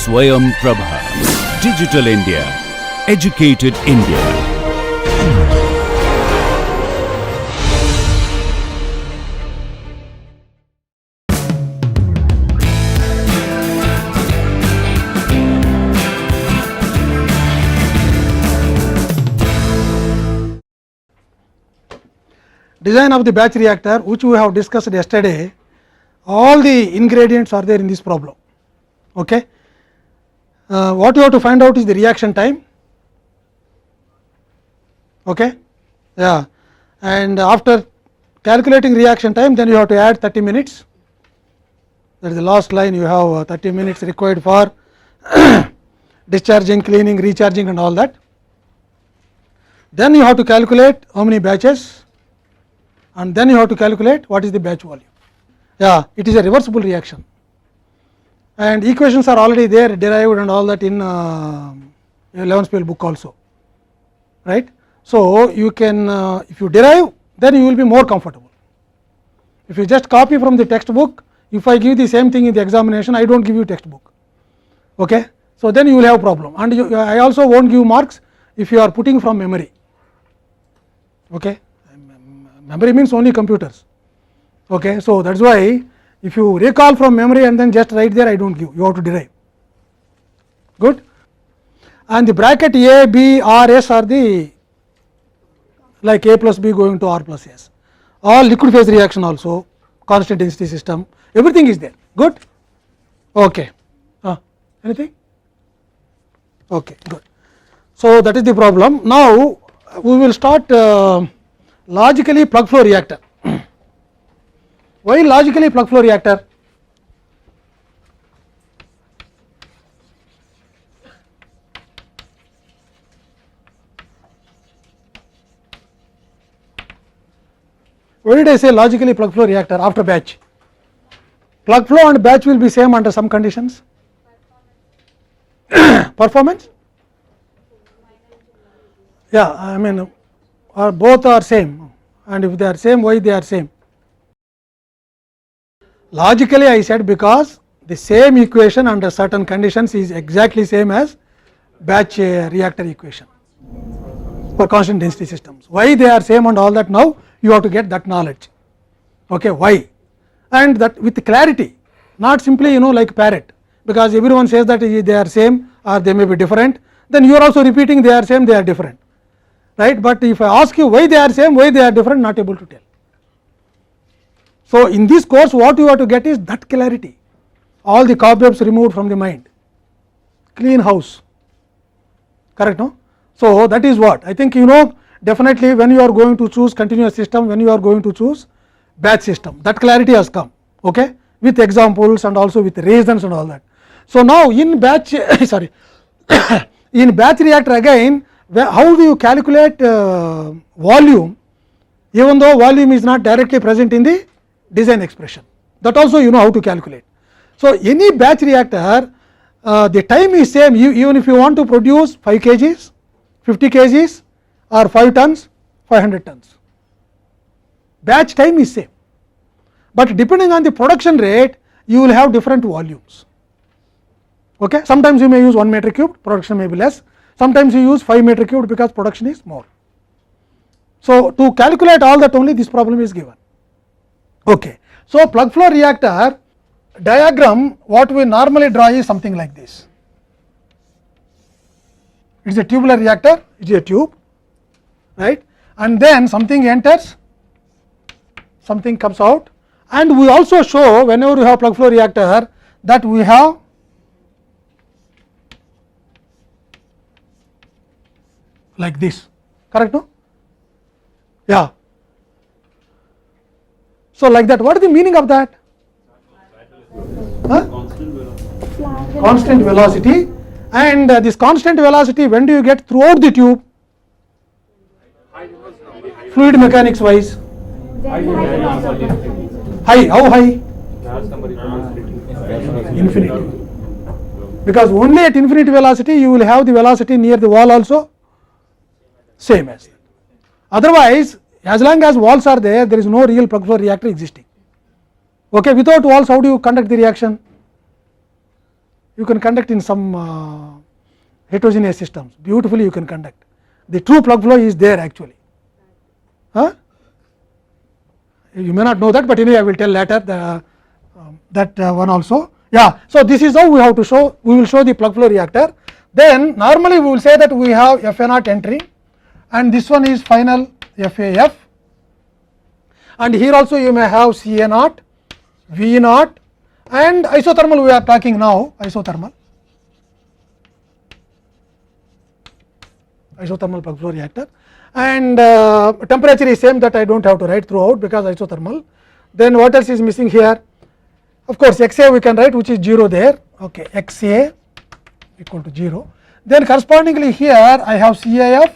SwayamPrabha. Digital India. Educated India. Design of the batch reactor, which we have discussed yesterday, all the ingredients are there in this problem. Okay. What you have to find out is the reaction time. Okay. Yeah. And after calculating reaction time, then you have to add 30 minutes. That is the last line. You have 30 minutes required for discharging, cleaning, recharging and all that. Then you have to calculate how many batches, and then you have to calculate what is the batch volume. Yeah, it is a reversible reaction, and equations are already there, derived and all that in 11th scale book also, right. So, you can if you derive, then you will be more comfortable. If you just copy from the textbook, if I give the same thing in the examination, I do not give you textbook. Okay. So, then you will have problem, and I also will not give marks if you are putting from memory. Okay. Memory means only computers. Okay. So, that is why if you recall from memory and then just write there, I do not give, you have to derive. Good. And the bracket A, B, R, S are the like A plus B going to R plus S. All liquid phase reaction also, constant density system, everything is there. Good. Okay. Anything? Okay, good. So, that is the problem. Now, we will start logically plug flow reactor. Why logically plug flow reactor? Why did I say logically plug flow reactor after batch? Plug flow and batch will be same under some conditions. Performance? Yeah, I mean, or both are same, and if they are same, why they are same? Logically I said because the same equation under certain conditions is exactly same as batch reactor equation for constant density systems. Why they are same and all that, now you have to get that knowledge. Okay, why? And that with clarity, not simply like parrot, because everyone says that they are same or they may be different, then you are also repeating they are same, they are different, right. But if I ask you why they are same, why they are different, not able to tell. So, in this course what you have to get is that clarity, all the cobwebs removed from the mind, clean house, correct, no. So, that is what I think, definitely when you are going to choose continuous system, when you are going to choose batch system, that clarity has come, okay, with examples and also with reasons and all that. So, now in batch sorry in batch reactor again, how do you calculate volume, even though volume is not directly present in the design expression, that also you know how to calculate. So, any batch reactor the time is same, even if you want to produce 5 kgs, 50 kgs or 5 tons, 500 tons, batch time is same, but depending on the production rate you will have different volumes. Okay. Sometimes you may use 1 meter cube, production may be less, sometimes you use 5 meter cube because production is more. So, to calculate all that only this problem is given. Okay. So, plug flow reactor diagram, what we normally draw is something like this. It is a tubular reactor, it is a tube, right, and then something enters, something comes out, and we also show whenever you have plug flow reactor that we have like this, correct, no? Yeah. So, like that, what is the meaning of that? Constant velocity, and this constant velocity, when do you get throughout the tube? Fluid mechanics wise, high, how high? Infinity, because only at infinite velocity you will have the velocity near the wall also same as that. Otherwise, as long as walls are there, there is no real plug flow reactor existing. Okay, without walls, how do you conduct the reaction? you can conduct in some heterogeneous systems, beautifully you can conduct. The true plug flow is there actually. You may not know that, but anyway I will tell later that one also. Yeah, so this is how we have to show, we will show the plug flow reactor. Then normally we will say that we have FA0 entry and this one is final FAF, and here also you may have CA0, V0 and isothermal we are talking now, isothermal plug flow reactor, and temperature is same, that I do not have to write throughout because isothermal. Then what else is missing here? Of course, XA we can write, which is 0 there, okay, XA equal to 0. Then correspondingly here I have CAF,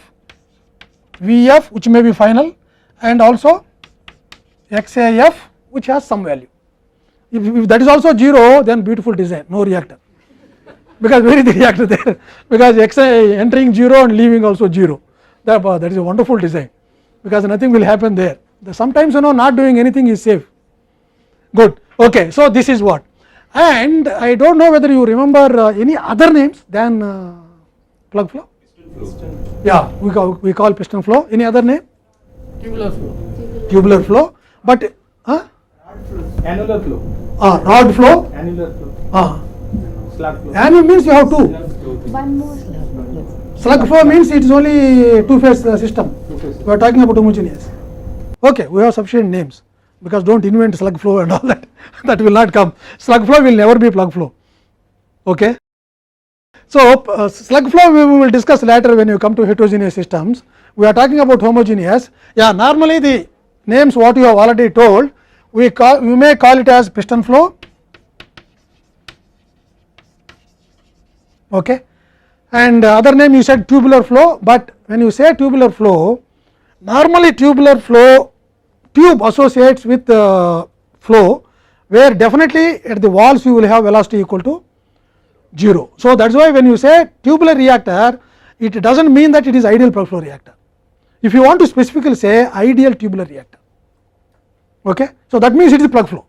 VF which may be final, and also XAF which has some value. If that is also 0, then beautiful design, no reactor, because where is the reactor there? Because XA entering 0 and leaving also 0. That is a wonderful design, because nothing will happen there. Sometimes not doing anything is safe. Good. Okay. So this is what, and I do not know whether you remember any other names than plug flow. Yeah, we call piston flow. Any other name? Tubular flow. Tubular flow. But Annular flow. Rod flow. Annular flow. Slug flow. Annual means you have two. One more slug. Slug flow means it is only two phase system. We are talking about homogeneous. Okay, we have sufficient names, because do not invent slug flow and all that. That will not come. Slug flow will never be plug flow. Okay. So slug flow we will discuss later when you come to heterogeneous systems. We are talking about homogeneous. Yeah, normally the names what you have already told, we may call it as piston flow. Okay. And other name you said tubular flow, but when you say tubular flow, normally tubular flow, tube associates with flow, where definitely at the walls you will have velocity equal to 0. So that is why when you say tubular reactor, it does not mean that it is ideal plug flow reactor. If you want to specifically say ideal tubular reactor, okay, so that means it is plug flow.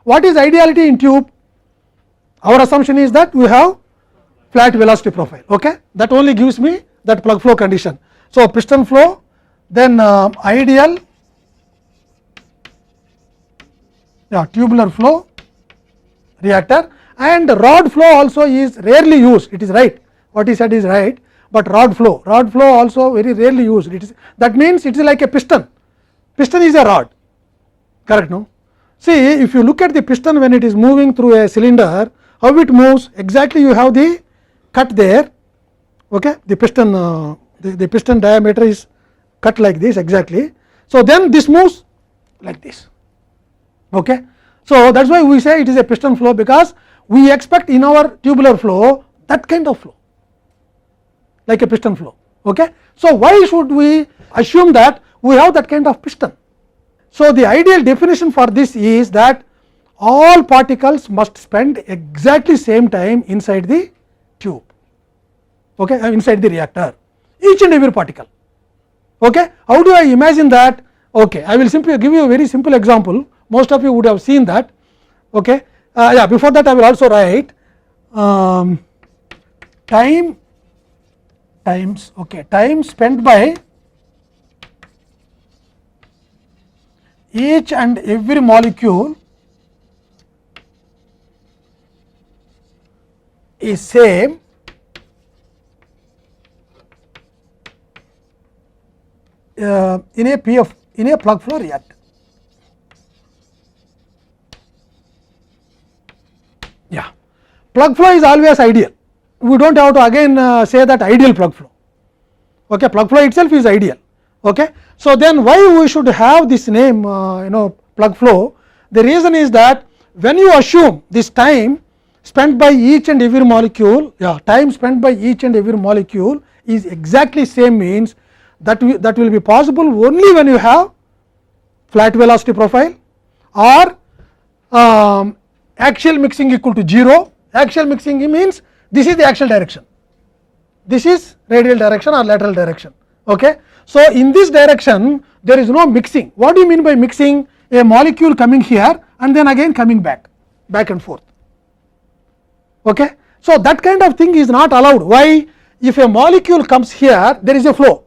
What is ideality in tube? Our assumption is that we have flat velocity profile, okay, that only gives me that plug flow condition. So piston flow, then ideal tubular flow reactor, and rod flow also is rarely used. It is right, what he said is right, but rod flow also very rarely used. It is, that means it is like a piston. Piston is a rod, correct? No. See, if you look at the piston when it is moving through a cylinder, how it moves exactly, you have the cut there, okay, the piston the piston diameter is cut like this exactly. So then this moves like this, okay. So that is why we say it is a piston flow, because we expect in our tubular flow that kind of flow, like a piston flow, okay. So why should we assume that we have that kind of piston? So the ideal definition for this is that all particles must spend exactly same time inside the tube, okay, inside the reactor, each and every particle, okay. How do I imagine that? Okay, I will simply give you a very simple example, most of you would have seen that, okay. Yeah, before that I will also write time spent by each and every molecule is same in a plug flow reactor. Yeah, plug flow is always ideal. We do not have to again say that ideal plug flow. Okay, plug flow itself is ideal. Okay, so then why we should have this name plug flow? The reason is that when you assume this time spent by each and every molecule, time spent by each and every molecule is exactly same, means that will be possible only when you have flat velocity profile or axial mixing equal to 0. Axial mixing means this is the axial direction, this is radial direction or lateral direction, okay. So in this direction there is no mixing. What do you mean by mixing? A molecule coming here and then again coming back and forth, okay. So, that kind of thing is not allowed. Why? If a molecule comes here, there is a flow,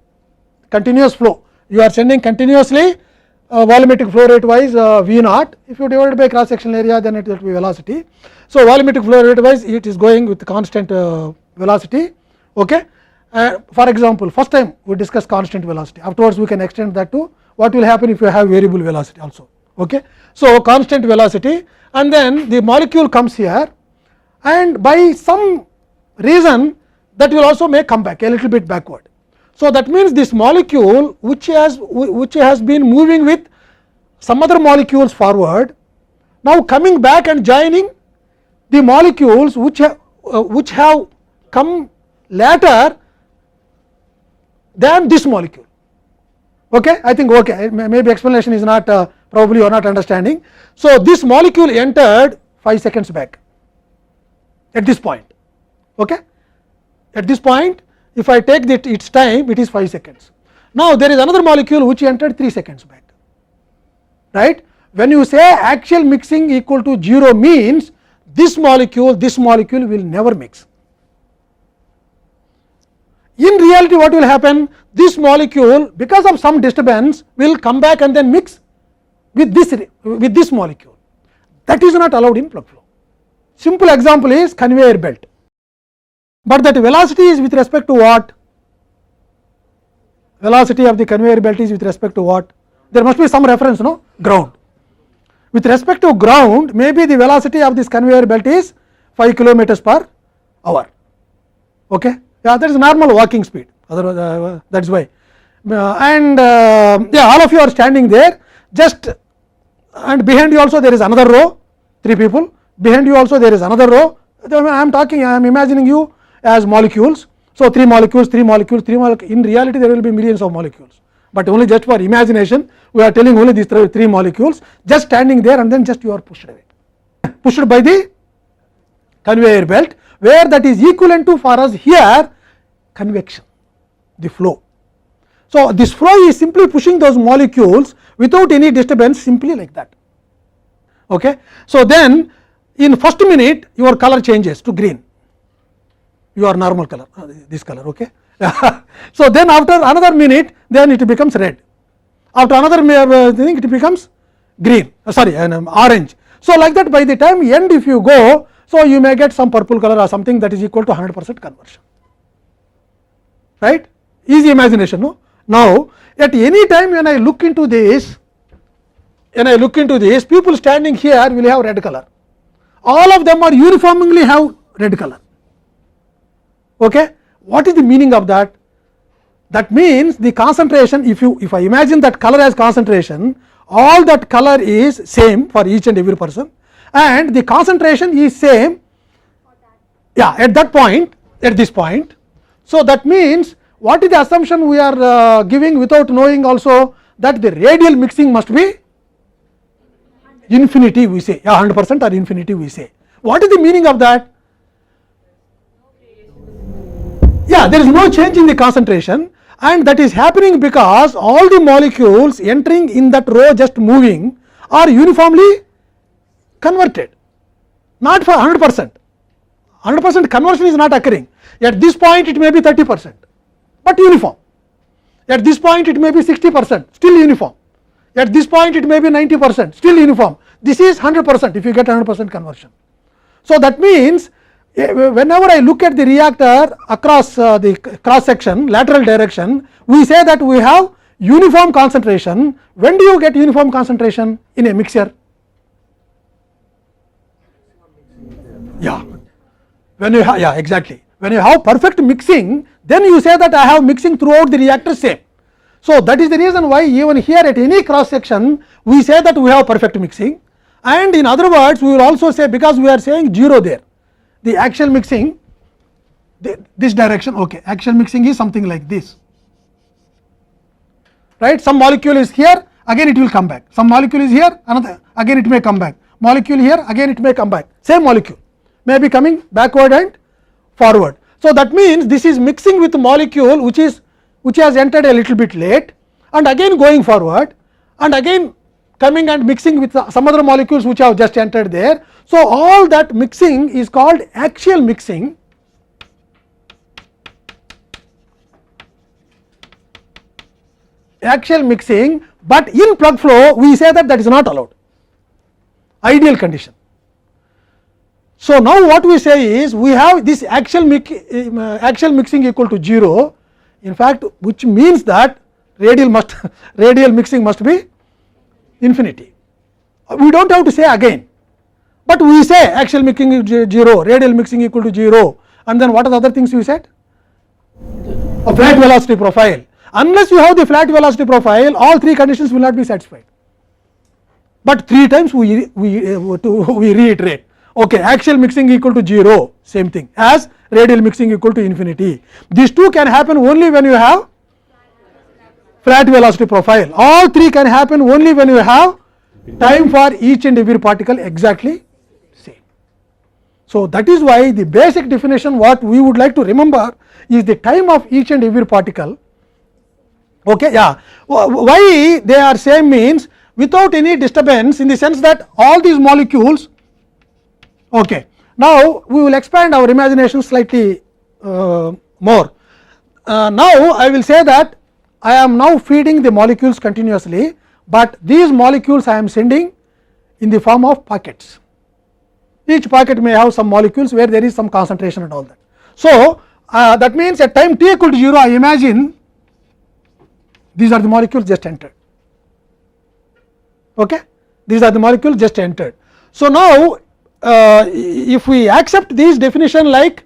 continuous flow. You are sending continuously volumetric flow rate wise V naught. If you divide by cross sectional area, then it will be velocity. So, volumetric flow rate wise it is going with constant velocity. Okay. For example, first time we discuss constant velocity, afterwards we can extend that to what will happen if you have variable velocity also. Okay. So, constant velocity, and then the molecule comes here, and by some reason that will also may come back a little bit backward. So, that means this molecule which has been moving with some other molecules forward, now coming back and joining the molecules which have come later than this molecule. Okay, I think okay, maybe explanation is not probably you are not understanding. So, this molecule entered 5 seconds back at this point. Okay, at this point if I take its time, it is 5 seconds. Now, there is another molecule which entered 3 seconds back, right. When you say axial mixing equal to 0 means this molecule will never mix. In reality what will happen, this molecule because of some disturbance will come back and then mix with this molecule. That is not allowed in plug flow. Simple example is conveyor belt, but that velocity is with respect to what? Velocity of the conveyor belt is with respect to what? There must be some reference, no? Ground. With respect to ground, maybe the velocity of this conveyor belt is 5 kilometers per hour. Okay. Yeah, that is normal walking speed, otherwise that is why. Yeah, all of you are standing there, just and behind you also there is another row, 3 people, behind you also there is another row. I am talking, I am imagining you as molecules. So, 3 molecules, 3 molecules, 3 molecules. In reality there will be millions of molecules, but only just for imagination we are telling only these 3 molecules just standing there, and then just you are pushed away, pushed by the conveyor belt, where that is equivalent to for us here convection, the flow. So, this flow is simply pushing those molecules without any disturbance, simply like that. Okay. So, then in first minute your color changes to green, your normal color, this color. Okay. So, then after another minute then it becomes red, after another thing it becomes green, orange. So, like that by the time end if you go, so you may get some purple color or something that is equal to 100% conversion, right. Easy imagination, no. Now, at any time when I look into this, people standing here will have red color, all of them are uniformly have red color. Okay. What is the meaning of that? That means the concentration, if I imagine that color as concentration, all that color is same for each and every person, and the concentration is same, yeah, at that point, at this point. So, that means what is the assumption we are giving without knowing also, that the radial mixing must be infinity, we say, yeah, 100% or infinity we say. What is the meaning of that? Yeah, there is no change in the concentration, and that is happening because all the molecules entering in that row just moving are uniformly converted, not for 100%. 100% conversion is not occurring. At this point it may be 30%, but uniform. At this point it may be 60%, still uniform. At this point it may be 90%, still uniform. This is 100% if you get 100% conversion. So, that means whenever I look at the reactor across the cross section, lateral direction, we say that we have uniform concentration. When do you get uniform concentration in a mixture? Yeah, when you have, yeah, exactly. When you have perfect mixing, then you say that I have mixing throughout the reactor same. So, that is the reason why even here at any cross section we say that we have perfect mixing, and in other words we will also say, because we are saying 0 there, the axial mixing, this direction, okay, axial mixing is something like this, right. Some molecule is here, again it will come back, some molecule is here, another again it may come back, molecule here, again it may come back, same molecule may be coming backward and forward. So, that means this is mixing with molecule which has entered a little bit late, and again going forward, and again coming and mixing with some other molecules which have just entered there. So, all that mixing is called axial mixing. Axial mixing, but in plug flow we say that that is not allowed, ideal condition. So, now what we say is we have this axial mixing equal to 0, in fact which means that radial mixing must be infinity. We do not have to say again, but we say axial mixing is 0, radial mixing equal to 0, and then what are the other things we said? A flat velocity profile. Unless you have the flat velocity profile, all three conditions will not be satisfied. But 3 times we reiterate, okay, axial mixing equal to 0, same thing as radial mixing equal to infinity. These two can happen only when you have flat velocity profile. All three can happen only when you have time for each and every particle exactly same. So, that is why the basic definition what we would like to remember is the time of each and every particle. Okay, yeah. Why they are same means without any disturbance, in the sense that all these molecules. Okay. Now, we will expand our imagination slightly more. Now, I will say that I am now feeding the molecules continuously, but these molecules I am sending in the form of packets. Each packet may have some molecules where there is some concentration and all that. So, that means at time t equal to 0, I imagine these are the molecules just entered. Okay? These are the molecules just entered. So, now if we accept this definition like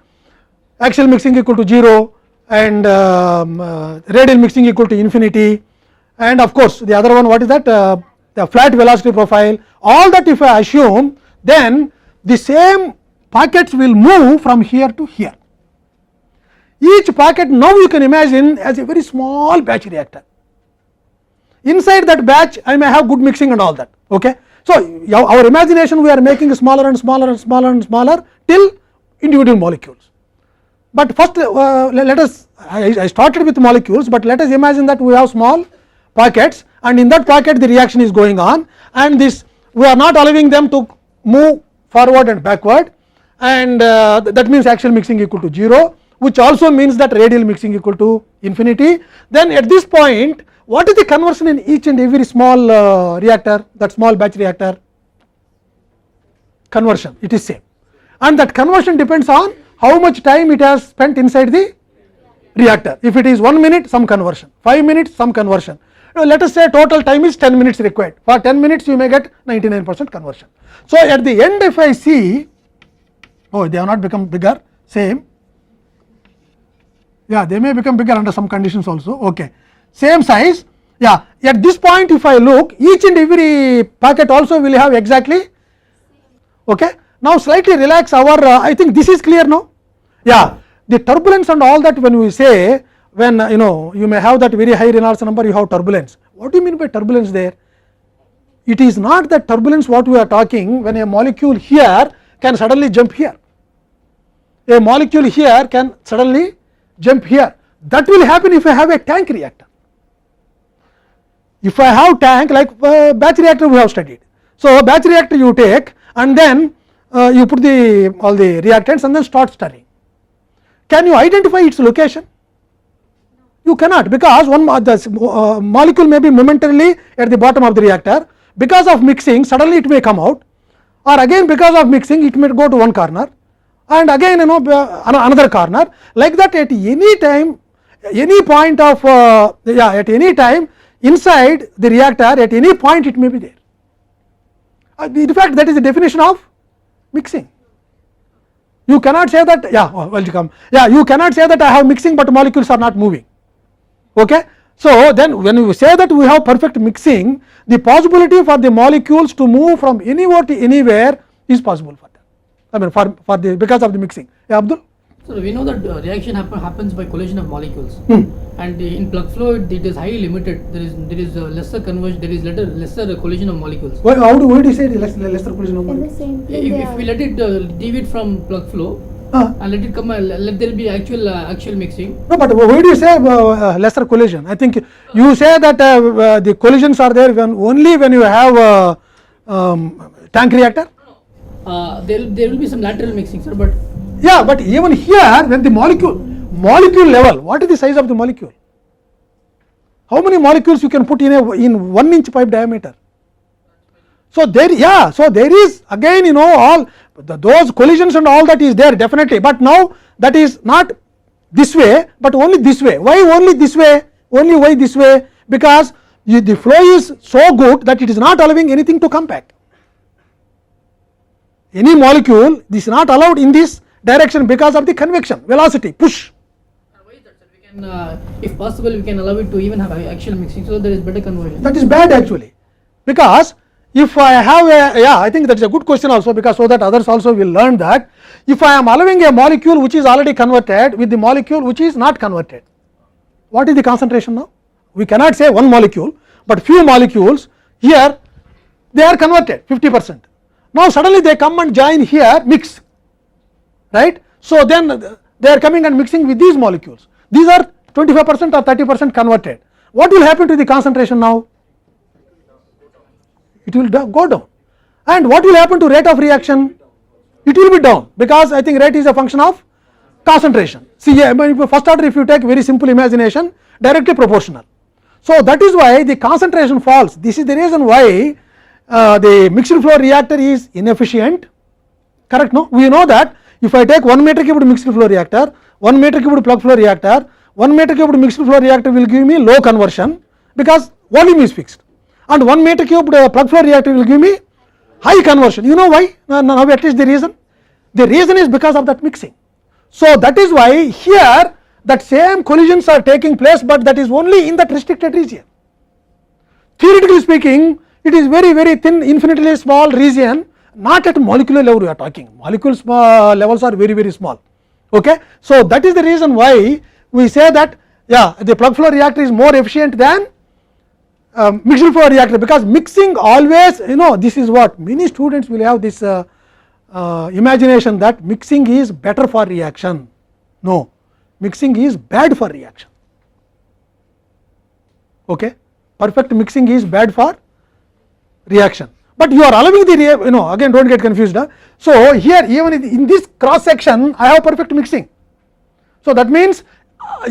axial mixing equal to 0 and radial mixing equal to infinity, and of course, the other one what is that, the flat velocity profile, all that if I assume, then the same packets will move from here to here. Each packet now you can imagine as a very small batch reactor. Inside that batch I may have good mixing and all that. Okay? So, our imagination we are making smaller and smaller and smaller and smaller till individual molecules. But first let us, I started with molecules, but let us imagine that we have small packets, and in that packet the reaction is going on, and this we are not allowing them to move forward and backward, and that means axial mixing equal to 0, which also means that radial mixing equal to infinity. Then at this point, what is the conversion in each and every small reactor, that small batch reactor? Conversion, it is same, and that conversion depends on how much time it has spent inside the reactor. If it is 1 minute, some conversion, 5 minutes, some conversion. Now, let us say total time is 10 minutes required. For 10 minutes you may get 99% conversion. So, at the end if I see, oh, they have not become bigger, same, yeah, they may become bigger under some conditions also, okay, same size, yeah. At this point if I look, each and every packet also will have exactly, okay. Now, slightly relax our, I think this is clear now, yeah, the turbulence and all that, when we say, when you may have that very high Reynolds number, you have turbulence. What do you mean by turbulence there? It is not that turbulence what we are talking, when a molecule here can suddenly jump here, a molecule here can suddenly jump here. That will happen if I have a tank reactor. If I have tank like batch reactor we have studied. So, batch reactor you take and then you put all the reactants and then start stirring. Can you identify its location? You cannot, because one molecule may be momentarily at the bottom of the reactor, because of mixing suddenly it may come out, or again because of mixing it may go to one corner and again another corner, like that at any time, any point of at any time inside the reactor, at any point it may be there. In fact, that is the definition of mixing. You cannot say that, you cannot say that I have mixing but molecules are not moving. Okay? So, then when we say that we have perfect mixing, the possibility for the molecules to move from anywhere to anywhere is possible for them. I mean for the because of the mixing. Yeah, Abdul? So, we know that reaction happens by collision of molecules, and in plug flow it is highly limited. There is lesser conversion, there is lesser collision of molecules. Why do you say lesser collision of In the molecules? same place If we let it deviate from plug flow, and let it come, let there be actual mixing. No, but why do you say lesser collision? I think you say that the collisions are there only when you have tank reactor. There will be some lateral mixing, sir, but Yeah, but even here when the molecule level, what is the size of the molecule? How many molecules you can put in 1 inch pipe diameter? So there is again all those collisions and all that is there definitely, but now that is not this way but only this way. Why only this way? Why this way? Because the flow is so good that it is not allowing anything to come back. Any molecule this is not allowed in this direction because of the convection velocity push. why is that, sir? We can, if possible, we can allow it to even have actual mixing, so there is better conversion. That is bad actually, because if I have I think that is a good question also, because so that others also will learn that if I am allowing a molecule which is already converted with the molecule which is not converted, what is the concentration now? We cannot say one molecule, but few molecules here they are converted 50%. Now suddenly they come and join here, mix, right? So then they are coming and mixing with these molecules. These are 25% or 30% converted. What will happen to the concentration now? It will go down. And what will happen to rate of reaction? It will be down, because I think rate is a function of concentration. See, first order, if you take very simple imagination, directly proportional. So that is why the concentration falls. This is the reason why the mixed flow reactor is inefficient. Correct? No, we know that if I take 1 meter cubed mixed flow reactor, 1 meter cubed plug flow reactor, 1 meter cubed mixed flow reactor will give me low conversion because volume is fixed, and 1 meter cubed plug flow reactor will give me high conversion. You know why? Now at least the reason. The reason is because of that mixing. So that is why here that same collisions are taking place, but that is only in that restricted region. Theoretically speaking, it is very thin, infinitely small region, not at molecular level we are talking. Molecule levels are very small. Okay, so that is the reason why we say that the plug flow reactor is more efficient than mixed flow reactor, because mixing always, this is what many students will have this imagination that mixing is better for reaction. No, mixing is bad for reaction. Okay, perfect mixing is bad for reaction, but you are allowing the again don't get confused. So here even in this cross section I have perfect mixing. So that means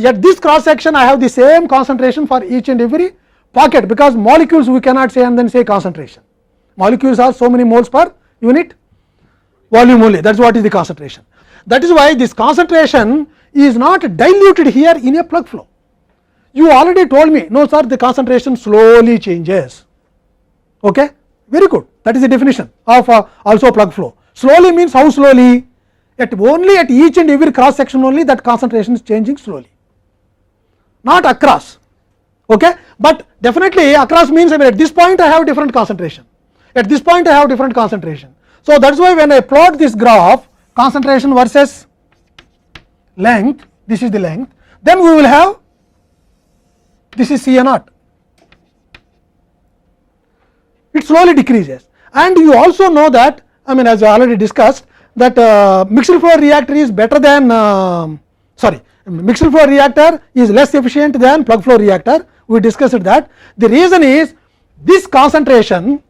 at this cross section I have the same concentration for each and every pocket, because molecules we cannot say and then say concentration. Molecules are so many moles per unit volume only, that is what is the concentration. That is why this concentration is not diluted here in a plug flow. You already told me, no sir, the concentration slowly changes. Okay, very good, that is the definition of also plug flow. Slowly means how slowly? Only at each and every cross section only that concentration is changing slowly, not across. Okay, but definitely across means at this point I have different concentration, at this point I have different concentration. So that is why when I plot this graph, concentration versus length, this is the length, then we will have this is CA0. It slowly decreases, and you also know that, as I already discussed, that mixed flow reactor is better than mixed flow reactor is less efficient than plug flow reactor. We discussed that. The reason is this concentration,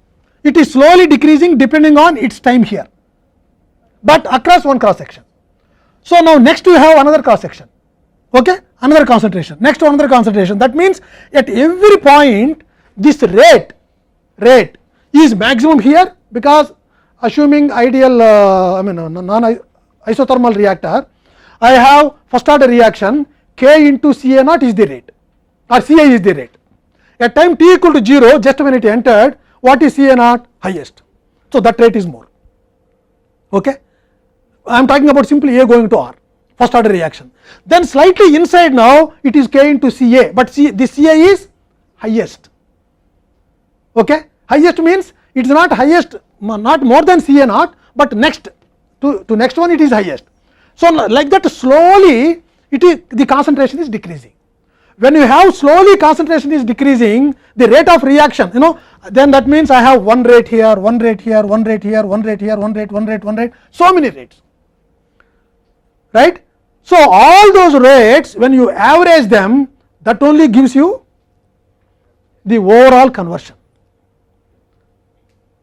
it is slowly decreasing depending on its time here, but across one cross section. So now next we have another cross section. Okay, another concentration, next to another concentration. That means at every point this rate is maximum here, because assuming ideal non isothermal reactor, I have first order reaction K into CA0 is the rate, or Ca is the rate. At time t equal to 0, just when it entered, what is CA0? Highest. So that rate is more. Okay, I am talking about simply A going to R, first order reaction. Then slightly inside now it is K into Ca, but this Ca is highest. Okay, highest means it is not highest, not more than CA0, but next to next one it is highest. So like that slowly the concentration is decreasing. When you have slowly concentration is decreasing, the rate of reaction, then that means I have one rate here, one rate here, one rate here, one rate here, one rate, so many rates. right. So, all those rates when you average them, that only gives you the overall conversion.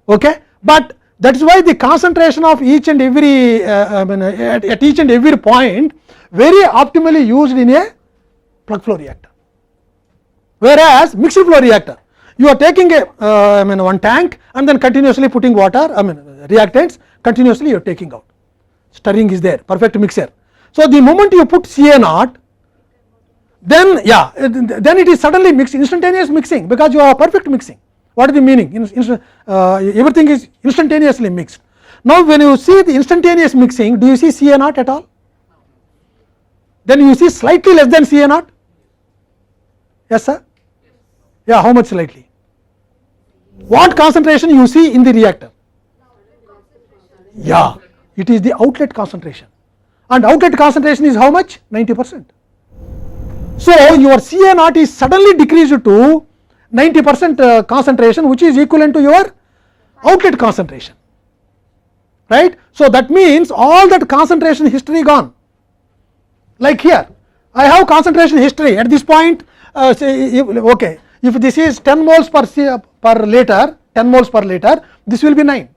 Okay. But that is why the concentration of each and every at each and every point very optimally used in a plug flow reactor. Whereas mixed flow reactor, you are taking a one tank and then continuously putting water, reactants, continuously you are taking out, stirring is there, perfect mixer. So, the moment you put Ca0, then then it is suddenly mixed, instantaneous mixing, because you have perfect mixing. What is the meaning? Everything is instantaneously mixed. Now, when you see the instantaneous mixing, do you see Ca0 at all? Then you see slightly less than Ca0. Yes, sir? Yeah, how much slightly? What concentration you see in the reactor? Yeah, it is the outlet concentration, and outlet concentration is how much? 90%. So, your Ca0 is suddenly decreased to 90% concentration, which is equivalent to your outlet concentration, right. So, that means all that concentration history gone. Like here, I have concentration history at this point, say, okay, if this is 10 moles per liter, 10 moles per liter, this will be 9,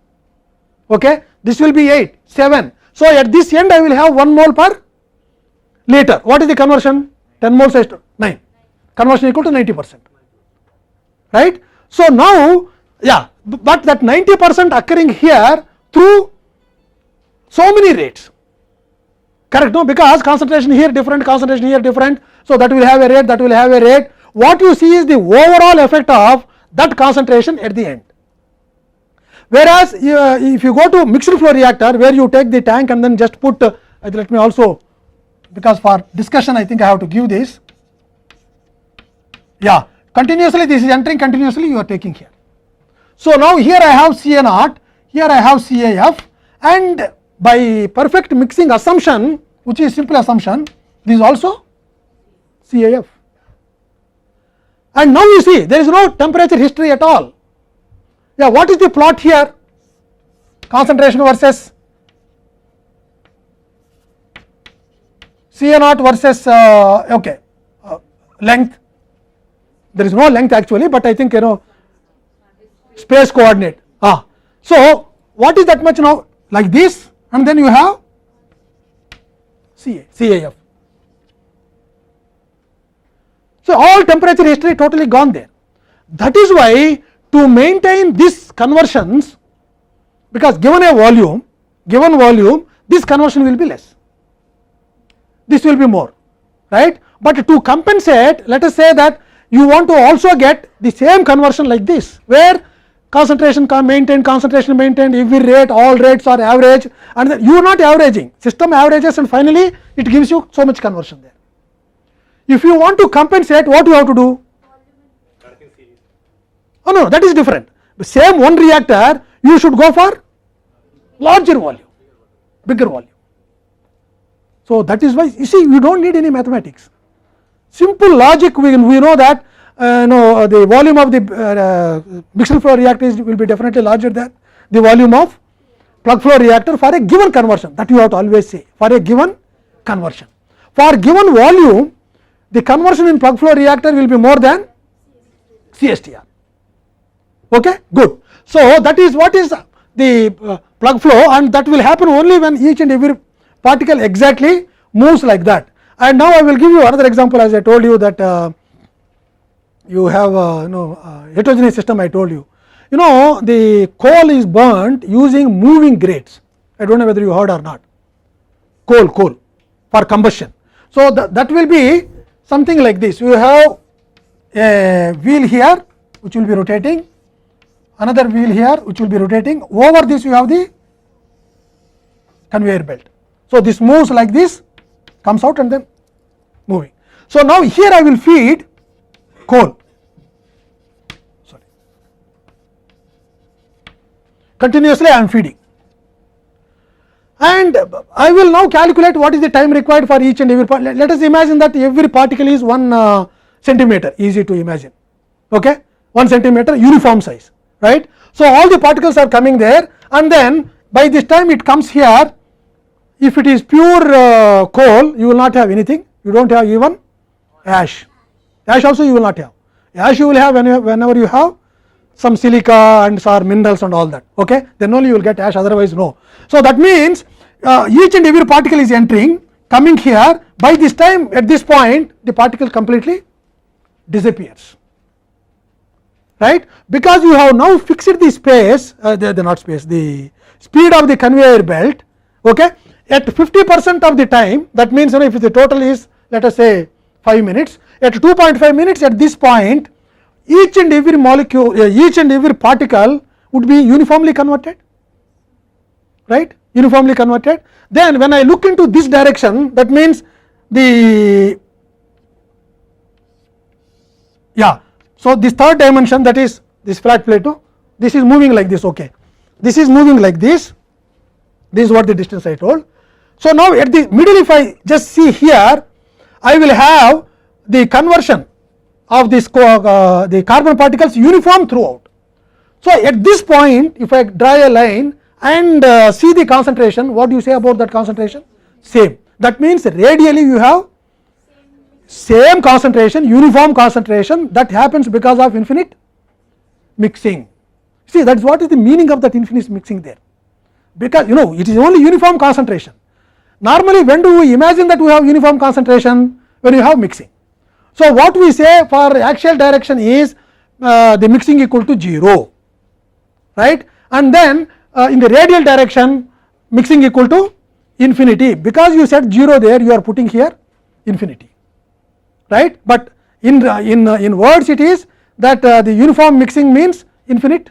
okay, this will be 8, 7. So, at this end I will have 1 mole per liter. What is the conversion? 10 moles is 9, conversion equal to 90%, right. So, now but that 90% occurring here through so many rates, correct, no, because concentration here different, concentration here different. So, that will have a rate, that will have a rate. What you see is the overall effect of that concentration at the end. Whereas, if you go to mixed flow reactor, where you take the tank and then just put, let me also, because for discussion I think I have to give this, continuously this is entering, continuously you are taking here. So, now here I have Ca0, here I have CAF, and by perfect mixing assumption, which is simple assumption, this is also CAF. And now you see there is no temperature history at all. What is the plot here? Concentration versus Ca0 versus length. There is no length actually, but I think space coordinate. So, what is that much now? Like this, and then you have CAF. So, all temperature history totally gone there. That is why to maintain these conversions, because given volume, this conversion will be less, this will be more, right. But to compensate, let us say that you want to also get the same conversion like this, where concentration maintained, every rate, all rates are average, and then you are not averaging, system averages, and finally it gives you so much conversion there. If you want to compensate, what you have to do? Oh no, that is different. The same one reactor, you should go for larger volume, bigger volume. So, that is why you see you do not need any mathematics. Simple logic, we know that the volume of the mixed flow reactor will be definitely larger than the volume of plug flow reactor for a given conversion. That you have to always say, for a given conversion. For given volume, the conversion in plug flow reactor will be more than CSTR. Okay, good. So, that is what is the plug flow, and that will happen only when each and every particle exactly moves like that. And now I will give you another example, as I told you that you have heterogeneous system. I told you, the coal is burnt using moving grates. I don't know whether you heard or not. Coal for combustion. So, that will be something like this. You have a wheel here which will be rotating, another wheel here which will be rotating. Over this you have the conveyor belt. So, this moves like this, comes out and then moving. So, now here I will feed coal, continuously I am feeding, and I will now calculate what is the time required for each and every part. Let us imagine that every particle is 1 centimeter, easy to imagine, okay, 1 centimeter uniform size, right. So, all the particles are coming there, and then by this time it comes here if it is pure coal, you will not have anything, you do not have even ash. Ash also you will not have. Ash you will have whenever you have some silica and some minerals and all that, okay? Then only you will get ash, otherwise no. So that means each and every particle is entering, coming here. By this time, at this point, the particle completely disappears, right? Because you have now fixed the space, the speed of the conveyor belt, okay? At 50% of the time, that means if the total is, let us say 5 minutes, at 2.5 minutes at this point, each and every molecule, each and every particle would be uniformly converted, right? Uniformly converted. Then when I look into this direction, that means the, so this third dimension, that is this flat plate, this is moving like this, okay? This is moving like this. This is what the distance I told. So now at the middle, if I just see here, I will have the conversion of this the carbon particles uniform throughout. So at this point, if I draw a line and see the concentration, what do you say about that concentration? Same. That means radially you have same concentration, uniform concentration. That happens because of infinite mixing. See, that is what is the meaning of that infinite mixing there, because it is only uniform concentration. Normally when do we imagine that we have uniform concentration? When you have mixing. So what we say for axial direction is the mixing equal to 0, right? And then in the radial direction, mixing equal to infinity. Because you said 0 there, you are putting here infinity, right? But in words it is that the uniform mixing means infinite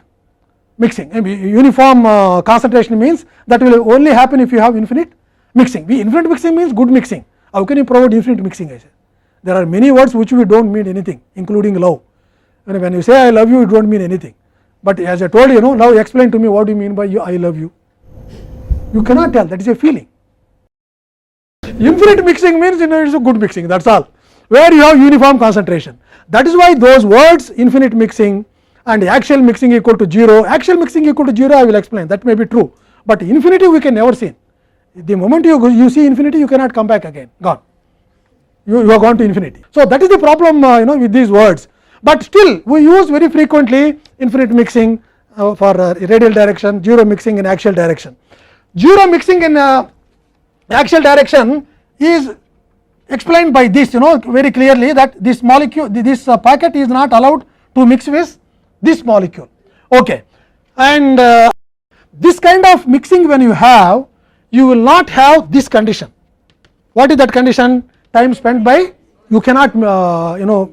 mixing. Uniform concentration means that will only happen if you have infinite mixing. Infinite mixing means good mixing. How can you provide infinite mixing? I say there are many words which we do not mean anything, including love. When you say I love you, it do not mean anything. But as I told now explain to me what do you mean by I love you. You cannot tell, that is a feeling. Infinite mixing means it is a good mixing, that is all, where you have uniform concentration. That is why those words infinite mixing and axial mixing equal to 0, axial mixing equal to 0 I will explain, that may be true, but infinity we can never see. The moment you see infinity, you cannot come back again, gone. You have gone to infinity. So that is the problem with these words, but still we use very frequently infinite mixing for radial direction, 0 mixing in axial direction. 0 mixing in axial direction is explained by this, very clearly, that this molecule, this packet is not allowed to mix with this molecule, okay? And this kind of mixing when you have, you will not have this condition. What is that condition? Time spent by, you cannot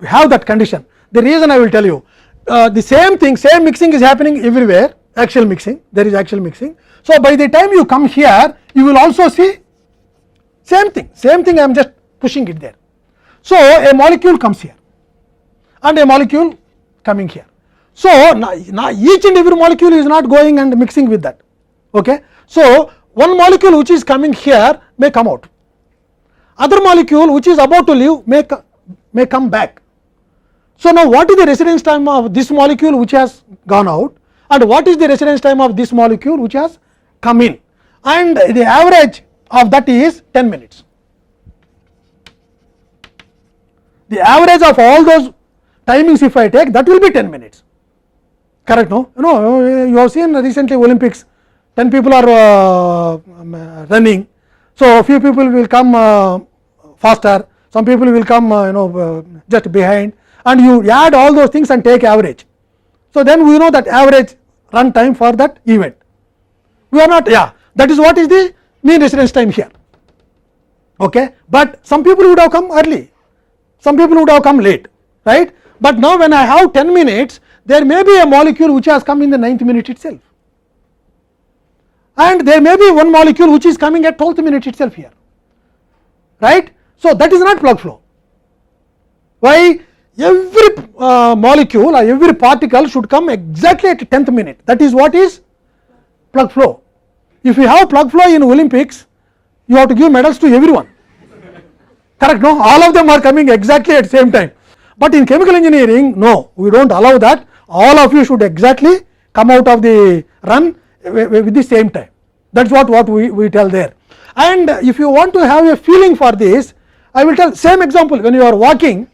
have that condition. The reason I will tell you, the same thing, same mixing is happening everywhere, axial mixing, there is axial mixing. So by the time you come here, you will also see same thing, I am just pushing it there. So a molecule comes here and a molecule coming here. So now each and every molecule is not going and mixing with that, okay? So one molecule which is coming here may come out, other molecule which is about to leave may come back. So now what is the residence time of this molecule which has gone out, and what is the residence time of this molecule which has come in, and the average of that is 10 minutes. The average of all those timings if I take, that will be 10 minutes, correct? No, you have seen recently Olympics, 10 people are running, so a few people will come faster, some people will come just behind, and you add all those things and take average. So then we know that average run time for that event. We are not, that is what is the mean residence time here, okay? But some people would have come early, some people would have come late, right? But now when I have 10 minutes, there may be a molecule which has come in the 9th minute itself, and there may be one molecule which is coming at 12th minute itself here, right? So that is not plug flow. Why? Every molecule or every particle should come exactly at 10th minute, that is what is plug flow. If you have plug flow in Olympics, you have to give medals to everyone, correct? No, all of them are coming exactly at same time. But in chemical engineering, no, we do not allow that. All of you should exactly come out of the run with the same time. That is what we tell there. And if you want to have a feeling for this, I will tell same example. When you are walking,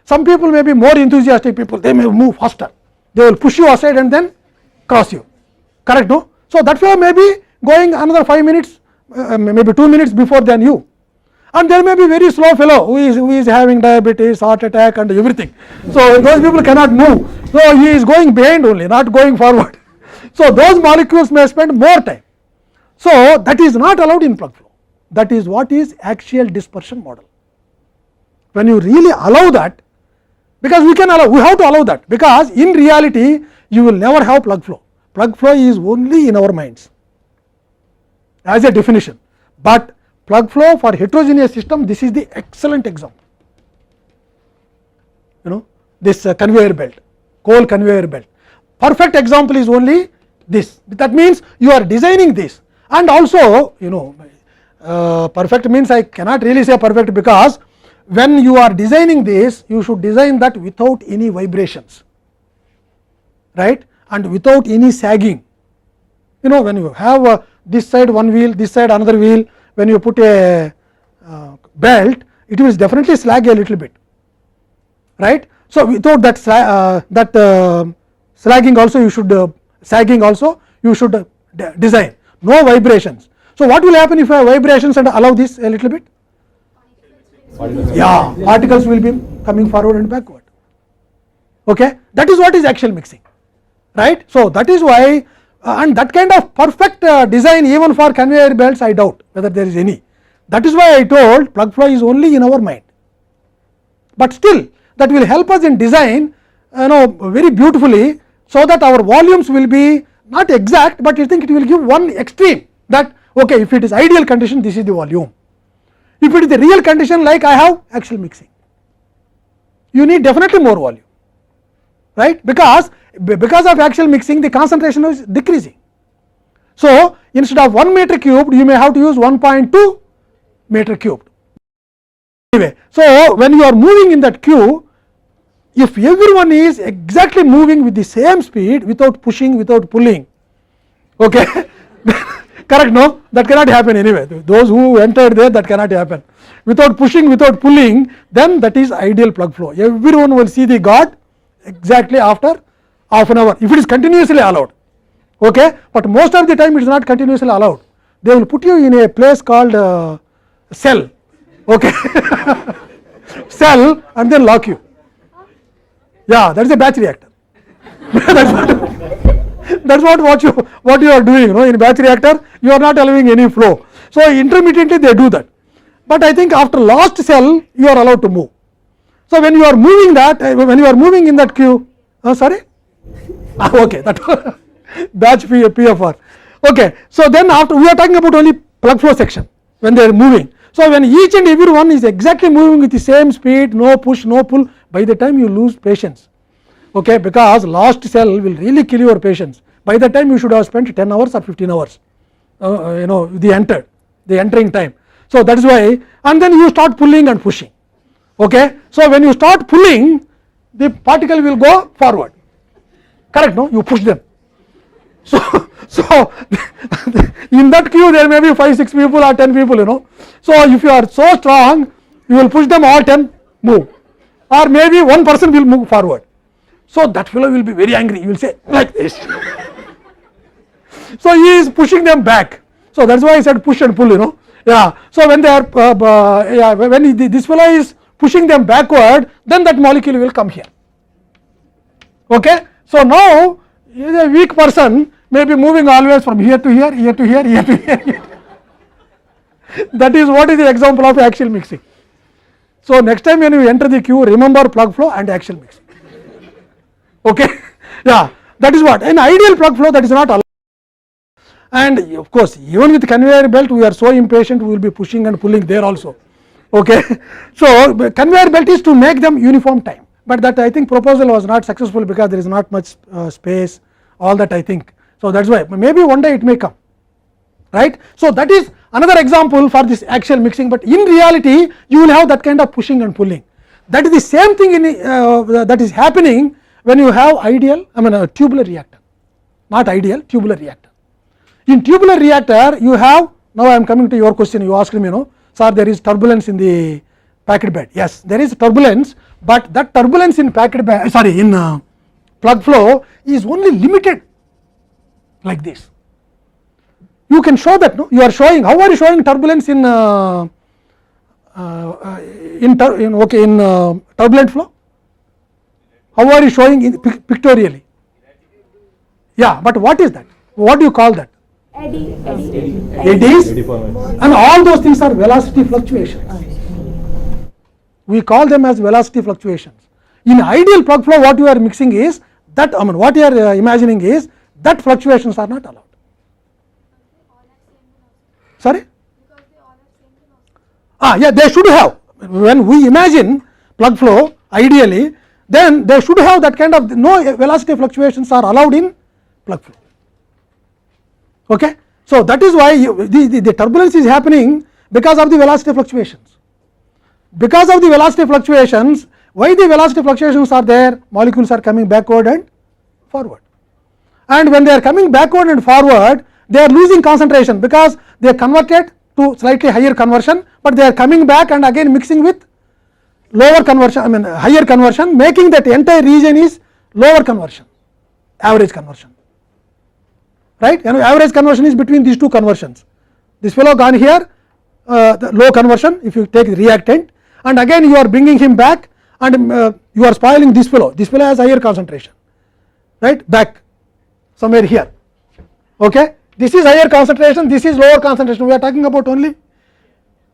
some people may be more enthusiastic people, they may move faster, they will push you aside and then cross you, correct, no? So that fellow may be going another 5 minutes, maybe 2 minutes before than you, and there may be very slow fellow who is having diabetes, heart attack and everything. So those people cannot move, so he is going behind only, not going forward. So those molecules may spend more time. So that is not allowed in plug flow. That is what is axial dispersion model. When you really allow that, because we have to allow that, because in reality you will never have plug flow. Plug flow is only in our minds as a definition, but plug flow for heterogeneous system, this is the excellent example. This conveyor belt, coal conveyor belt, perfect example is only this. That means you are designing this, and also perfect means I cannot really say perfect, because when you are designing this, you should design that without any vibrations, right, and without any sagging. When you have this side one wheel, this side another wheel, when you put a belt, it will definitely sag a little bit, right. So without that slagging also you should sagging also you should design, no vibrations. So what will happen if I have vibrations and allow this a little bit? Yeah, particles will be coming forward and backward. Okay, that is what is axial mixing, right. So that is why and that kind of perfect design even for conveyor belts, I doubt whether there is any. That is why I told plug flow is only in our mind, but still that will help us in design very beautifully, so that our volumes will be not exact, but I think it will give one extreme, that okay, if it is ideal condition, this is the volume. If it is the real condition, like I have axial mixing, you need definitely more volume, right, because of axial mixing the concentration is decreasing. So instead of 1 meter cubed, you may have to use 1.2 meter cubed. Anyway, so when you are moving in that queue, if everyone is exactly moving with the same speed, without pushing, without pulling, okay, correct, no, that cannot happen anyway. Those who entered there, that cannot happen. Without pushing, without pulling, then that is ideal plug flow. Everyone will see the God exactly after half an hour, if it is continuously allowed, okay, but most of the time it is not continuously allowed. They will put you in a place called cell, okay, cell, and then lock you. Yeah, that is a batch reactor. That's what you are doing. In batch reactor you are not allowing any flow. So intermittently they do that, but I think after last cell you are allowed to move. So when you are moving that, when you are moving in that queue, sorry, okay, that batch PFR. Okay, so then after we are talking about only plug flow section when they are moving. So when each and every one is exactly moving with the same speed, no push, no pull, by the time you lose patience, okay, because last cell will really kill your patience. By the time you should have spent 10 hours or 15 hours, the entering time. So that is why, and then you start pulling and pushing, okay. So when you start pulling, the particle will go forward, correct, no, you push them. So in that queue there may be 5-6 people or 10 people, so if you are so strong, you will push them all 10 move, or maybe one person will move forward. So that fellow will be very angry, he will say like this. So he is pushing them back. So that is why I said push and pull, yeah. So when they are when this fellow is pushing them backward, then that molecule will come here, okay. So now a weak person may be moving always from here to here, here to here, here to here. That is what is the example of axial mixing. So next time when you enter the queue, remember plug flow and axial mixing, okay. Yeah, that is what in ideal plug flow, that is not allowed. And of course even with conveyor belt we are so impatient, we will be pushing and pulling there also, okay. So conveyor belt is to make them uniform time, but that I think proposal was not successful because there is not much space, all that I think. So that is why maybe one day it may come, right. So that is another example for this axial mixing, but in reality you will have that kind of pushing and pulling. That is the same thing in that is happening when you have ideal, a tubular reactor, not ideal, tubular reactor. In tubular reactor you have, now I am coming to your question, you asked me, sir, there is turbulence in the packed bed. Yes, there is turbulence, but that turbulence in packed bed, sorry, in plug flow is only limited like this. You can show that, no? You are showing, how are you showing turbulence in turbulent flow? How are you showing in pictorially? Yeah, but what is that? What do you call that? Eddies, and all those things are velocity fluctuations. We call them as velocity fluctuations. In ideal plug flow, what you are mixing is that, what you are imagining is that fluctuations are not allowed. Sorry? Yeah, they should have. When we imagine plug flow ideally, then they should have that kind of, no velocity fluctuations are allowed in plug flow. Okay? So that is why the turbulence is happening because of the velocity fluctuations. Because of the velocity fluctuations, why the velocity fluctuations are there? Molecules are coming backward and forward. And when they are coming backward and forward, they are losing concentration because they converted to slightly higher conversion, but they are coming back and again mixing with lower conversion, higher conversion, making that entire region is lower conversion, average conversion. Right? Average conversion is between these two conversions. This fellow gone here, the low conversion, if you take the reactant, and again you are bringing him back, and you are spoiling this fellow. This fellow has higher concentration, right? Back somewhere here. Okay? This is higher concentration, this is lower concentration. We are talking about only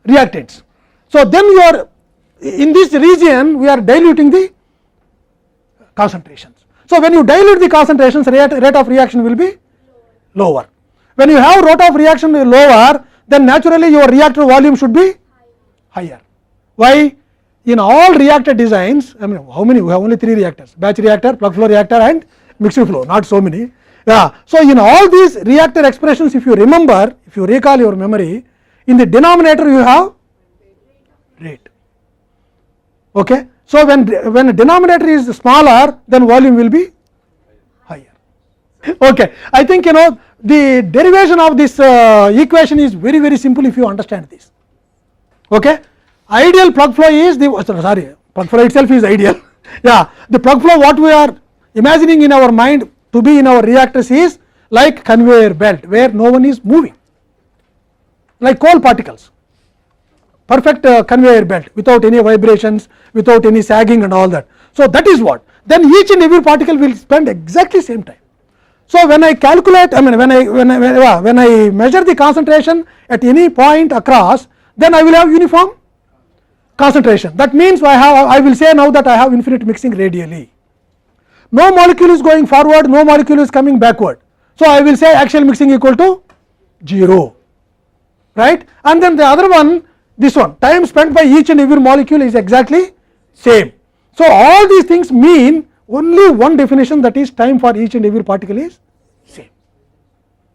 reactants. So then you are in this region, we are diluting the concentrations. So when you dilute the concentrations, rate of reaction will be lower. When you have rate of reaction lower, then naturally your reactor volume should be higher. Why? In all reactor designs, how many? We have only 3 reactors: batch reactor, plug flow reactor, and mixed flow. Not so many. Yeah. So in all these reactor expressions, if you remember, if you recall your memory, in the denominator you have rate. Okay. So when the denominator is smaller, then volume will be higher. Okay. I think the derivation of this equation is very, very simple if you understand this. Okay. Ideal plug flow is plug flow itself is ideal. Yeah, the plug flow what we are imagining in our mind to be in our reactors is like conveyor belt where no one is moving, like coal particles, perfect conveyor belt without any vibrations, without any sagging and all that. So that is what, then each and every particle will spend exactly same time. So when I calculate, when I measure the concentration at any point across, then I will have uniform concentration. That means I will say now that I have infinite mixing radially. No molecule is going forward, no molecule is coming backward. So I will say axial mixing equal to 0, right? And then the other one, this one, time spent by each and every molecule is exactly same. So all these things mean only one definition, that is time for each and every particle is same.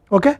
Okay.